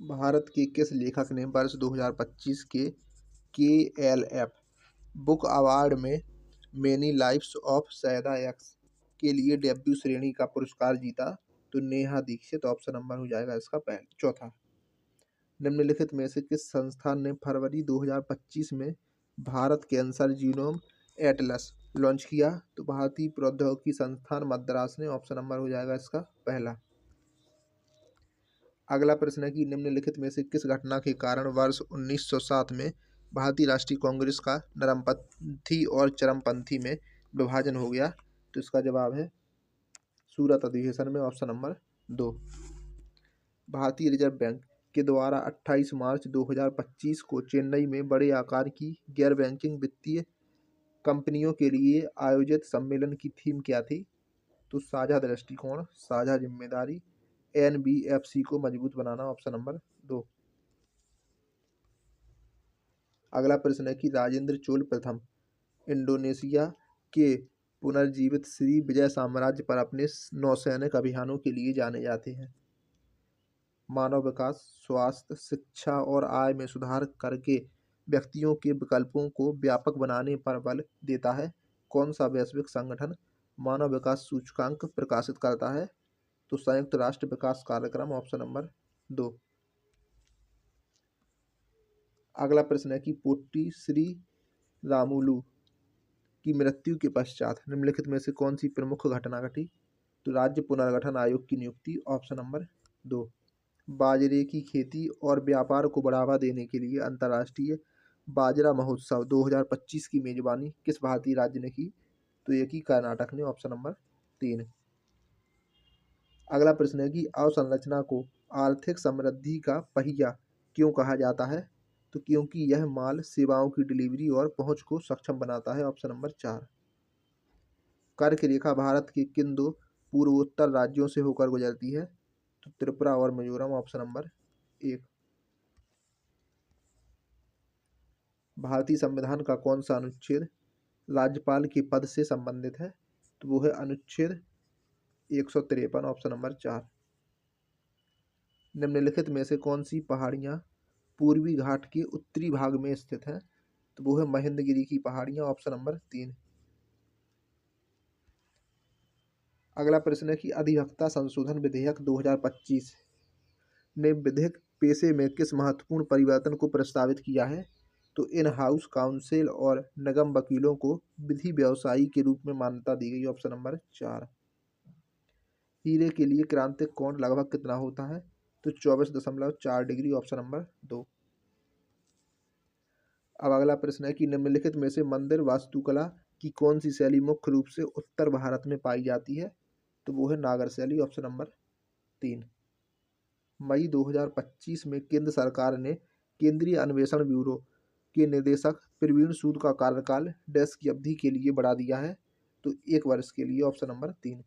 भारत के किस लेखक ने वर्ष 2025 के KLF बुक अवार्ड में many lifes of Syeda X के लिए डेब्यू श्रेणी का पुरस्कार जीता? तो नेहा दीक्षित ऑप्शन नंबर हो जाएगा इसका पहला चौथा। निम्नलिखित में से किस संस्थान ने फरवरी 2025 में Bharat cancer genome Atlas launch किया? तो भारतीय प्रौद्योगिकी संस्थान मद्रास ने ऑप्शन नंबर हो जाएगा इसका पहला। अगला प्रश्न है कि निम्नलिखित में से किस घटना के कारण वर्ष 1907 में भारतीय राष्ट्रीय कांग्रेस का नरमपंथी और चरमपंथी में विभाजन हो गया? तो इसका जवाब है सूरत अधिवेशन में ऑप्शन नंबर 2। भारतीय रिजर्व बैंक के द्वारा 28 मार्च 2025 को चेन्नई में बड़े आकार की गैर बैंकिंग वित्तीय कंपनियों के लिए आयोजित सम्मेलन की थीम क्या थी? तो साझा दृष्टिकोण, साझा जिम्मेदारी, NBFC को मजबूत बनाना, ऑप्शन नंबर 2। अगला प्रश्न है कि राजेंद्र चोल प्रथम इंडोनेशिया के पुनर्जीवित श्री विजय साम्राज्य पर अपने नौसैनिक अभियानों के लिए जाने जाते हैं। मानव विकास, स्वास्थ्य, शिक्षा और आय में सुधार करके व्यक्तियों के विकल्पों को व्यापक बनाने पर बल देता है। कौन सा वैश्विक संगठन मानव विकास सूचकांक प्रकाशित करता है? तो संयुक्त राष्ट्र विकास कार्यक्रम, ऑप्शन नंबर 2। अगला प्रश्न है कि पोट्टी श्री रामुलु की मृत्यु के पश्चात निम्नलिखित में से कौन सी प्रमुख घटना घटी? तो राज्य पुनर्गठन आयोग की नियुक्ति, ऑप्शन नंबर 2। बाजरे की खेती और व्यापार को बढ़ावा देने के लिए अंतर्राष्ट्रीय बाजरा महोत्सव 2025 की मेजबानी किस भारतीय राज्य ने की? तो ये की कर्नाटक ने, ऑप्शन नंबर 3। अगला प्रश्न है कि अवसंरचना को आर्थिक समृद्धि का पहिया क्यों कहा जाता है? तो क्योंकि यह माल, सेवाओं की डिलीवरी और पहुंच को सक्षम बनाता है, ऑप्शन नंबर 4। कर्क रेखा भारत के किन दो पूर्वोत्तर राज्यों से होकर गुजरती है? तो त्रिपुरा और मिजोरम, ऑप्शन नंबर 1। भारतीय संविधान का कौन सा अनुच्छेद राज्यपाल के पद से संबंधित है? तो वो है अनुच्छेद 153, ऑप्शन नंबर 4। निम्नलिखित में से कौन सी पहाड़ियां पूर्वी घाट के उत्तरी भाग में स्थित हैं? तो वो है महेंद्रगिरी की पहाड़ियां, ऑप्शन नंबर 3। अगला प्रश्न है कि अधिवक्ता संशोधन विधेयक 2025 ने विधिक पेशे में किस महत्वपूर्ण परिवर्तन को प्रस्तावित किया है? तो इन हाउस काउंसिल और निगम वकीलों को विधि व्यवसायी के रूप में मान्यता दी गई, ऑप्शन नंबर 4। हीरे के लिए क्रांतिक कोण लगभग कितना होता है? तो 24.4 डिग्री, ऑप्शन नंबर 2। अब अगला प्रश्न है कि निम्नलिखित में से मंदिर वास्तुकला की कौन सी शैली मुख्य रूप से उत्तर भारत में पाई जाती है? तो वो है नागर शैली, ऑप्शन नंबर 3। मई 2025 में केंद्र सरकार ने केंद्रीय अन्वेषण ब्यूरो के निदेशक प्रवीण सूद का कार्यकाल डैश की अवधि के लिए बढ़ा दिया है? तो 1 वर्ष के लिए, ऑप्शन नंबर 3।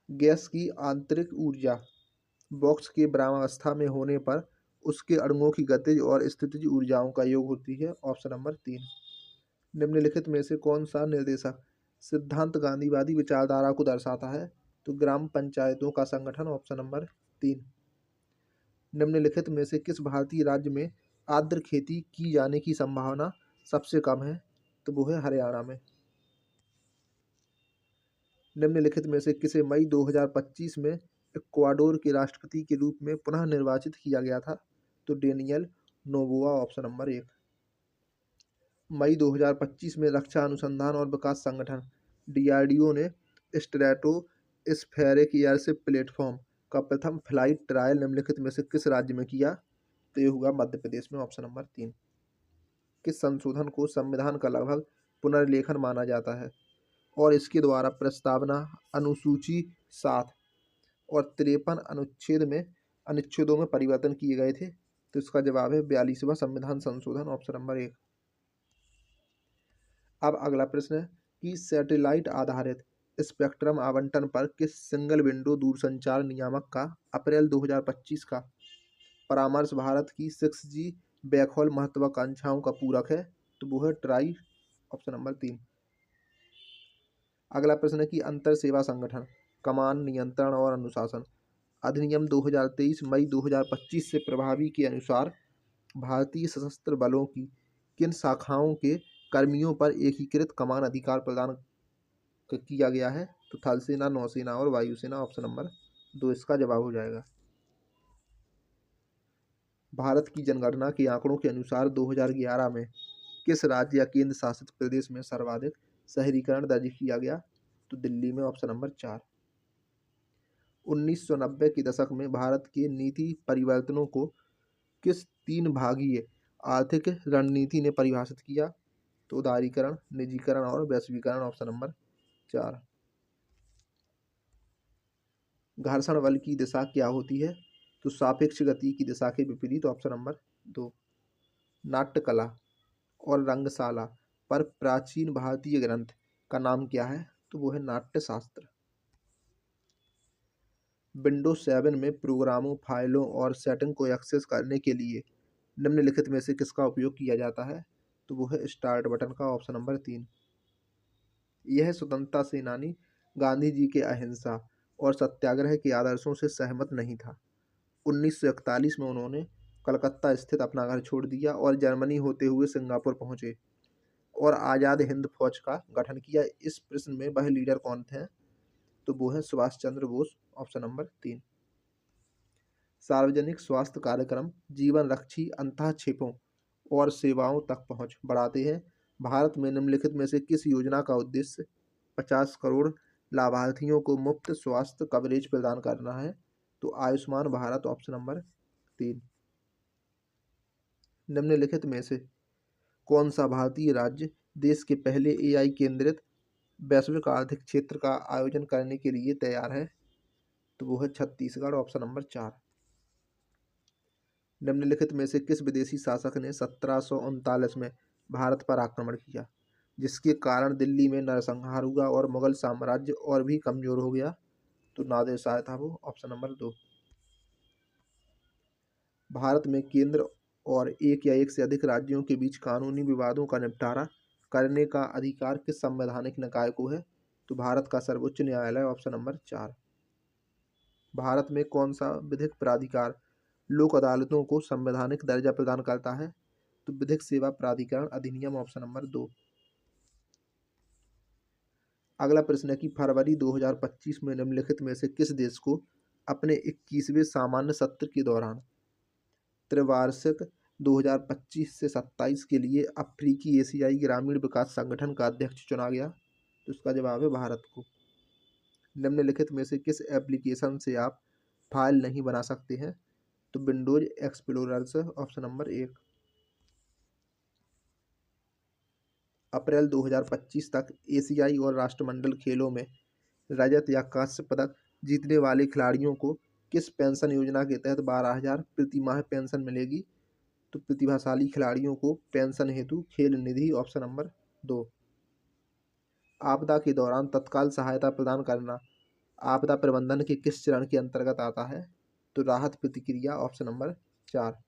गैस की आंतरिक ऊर्जा बॉक्स के ब्रह्मावस्था में होने पर उसके अणुओं की गतिज और स्थितिज ऊर्जाओं का योग होती है, ऑप्शन नंबर 3। निम्नलिखित में से कौन सा निर्देशक सिद्धांत गांधीवादी विचारधारा को दर्शाता है? तो ग्राम पंचायतों का संगठन, ऑप्शन नंबर 3। निम्नलिखित में से किस भारतीय राज्य में आर्द्र खेती की जाने की संभावना सबसे कम है? तो वो है हरियाणा में। निम्नलिखित में से किसे मई 2025 में इक्वाडोर के राष्ट्रपति के रूप में पुनः निर्वाचित किया गया था? तो डेनियल नोबोआ, ऑप्शन नंबर 1। मई 2025 में रक्षा अनुसंधान और विकास संगठन DRDO ने स्ट्रेटोस्फेरिक एयरशिप प्लेटफॉर्म का प्रथम फ्लाइट ट्रायल निम्नलिखित में से किस राज्य में किया? तो ये हुआ मध्य प्रदेश में, ऑप्शन नंबर 3। किस संशोधन को संविधान का लगभग पुनर्लेखन माना जाता है और इसके द्वारा प्रस्तावना अनुसूची 7 और 53 अनुच्छेदों में परिवर्तन किए गए थे? तो इसका जवाब है 42वां संविधान संशोधन, ऑप्शन नंबर 1। अब अगला प्रश्न है कि सैटेलाइट आधारित स्पेक्ट्रम आवंटन पर किस सिंगल विंडो दूरसंचार नियामक का अप्रैल 2025 का परामर्श भारत की 6G बैकहॉल महत्वाकांक्षाओं का पूरक है? तो वो है ट्राई, ऑप्शन नंबर 3। अगला प्रश्न है कि अंतर सेवा संगठन कमान, नियंत्रण और अनुशासन अधिनियम 2023 मई 2025 से प्रभावी के अनुसार भारतीय सशस्त्र बलों की किन शाखाओं के कर्मियों पर एकीकृत कमान अधिकार प्रदान किया गया है? तो थल सेना, नौसेना और वायुसेना। ऑप्शन नंबर 2 इसका जवाब हो जाएगा। भारत की जनगणना के आंकड़ों के अनुसार 2011 में किस राज्य या केंद्र शासित प्रदेश में सर्वाधिक शहरीकरण दर्ज किया गया? तो दिल्ली में। Option number 4। 1990 के दशक में भारत के नीति परिवर्तनों को किस 3 भागीय आर्थिक रणनीति ने परिभाषित किया? तो उदारीकरण, निजीकरण और वैश्वीकरण। Option number 4। घर्षण बल की दिशा क्या होती है? तो सापेक्ष गति की दिशा के विपरीत। Option number 2। नाट्यकला और रंगशाला पर प्राचीन भारतीय ग्रंथ का नाम क्या है? तो वो है नाट्यशास्त्र। विंडोज 7 में प्रोग्रामों, फाइलों और सेटिंग को एक्सेस करने के लिए निम्नलिखित में से किसका उपयोग किया जाता है? तो वो है स्टार्ट बटन का। Option number 3। यह स्वतंत्रता सेनानी गांधी जी के अहिंसा और सत्याग्रह के आदर्शों से सहमत नहीं था। 1941 में उन्होंने कलकत्ता स्थित अपना घर छोड़ दिया और जर्मनी होते हुए सिंगापुर पहुंचे और आज़ाद हिंद फौज का गठन किया। इस प्रश्न में वह लीडर कौन थे? तो वो है सुभाष चंद्र बोस। Option number 3। सार्वजनिक स्वास्थ्य कार्यक्रम जीवन रक्षी अंतःक्षेपों और सेवाओं तक पहुंच बढ़ाते हैं। भारत में निम्नलिखित में से किस योजना का उद्देश्य 50 करोड़ लाभार्थियों को मुफ्त स्वास्थ्य कवरेज प्रदान करना है? तो आयुष्मान भारत। Option number 3। निम्नलिखित में से कौन सा भारतीय राज्य देश के पहले एआई केंद्रित वैश्विक आर्थिक क्षेत्र का आयोजन करने के लिए तैयार है? तो वो है छत्तीसगढ़। Option number 4। निम्नलिखित में से किस विदेशी शासक ने 1739 में भारत पर आक्रमण किया, जिसके कारण दिल्ली में नरसंहार हुआ और मुगल साम्राज्य और भी कमजोर हो गया? तो नादिर शाह था वो। Option number 2। भारत में केंद्र और एक या एक से अधिक राज्यों के बीच कानूनी विवादों का निपटारा करने का अधिकार किस संवैधानिक निकाय को है? तो भारत का सर्वोच्च न्यायालय। Option number 4। भारत में कौन सा विधिक प्राधिकार लोक अदालतों को संवैधानिक दर्जा प्रदान करता है? तो विधिक सेवा प्राधिकरण अधिनियम। Option number 2। अगला प्रश्न है कि फरवरी 2025 में निम्नलिखित में से किस देश को अपने 21वें सामान्य सत्र के दौरान त्रिवार्षिक 2025 से 27 के लिए अफ्रीकी एशियाई ग्रामीण विकास संगठन का अध्यक्ष चुना गया? तो इसका जवाब है भारत को। निम्नलिखित में से किस एप्लीकेशन से आप फाइल नहीं बना सकते हैं? तो विंडोज एक्सप्लोरर से। Option number 1। अप्रैल 2025 तक एशियाई और राष्ट्रमंडल खेलों में रजत या कांस्य पदक जीतने वाले खिलाड़ियों को किस पेंशन योजना के तहत 12,000 प्रति माह पेंशन मिलेगी? तो प्रतिभाशाली खिलाड़ियों को पेंशन हेतु खेल निधि। Option number 2। आपदा के दौरान तत्काल सहायता प्रदान करना आपदा प्रबंधन के किस चरण के अंतर्गत आता है? तो राहत प्रतिक्रिया। Option number 4।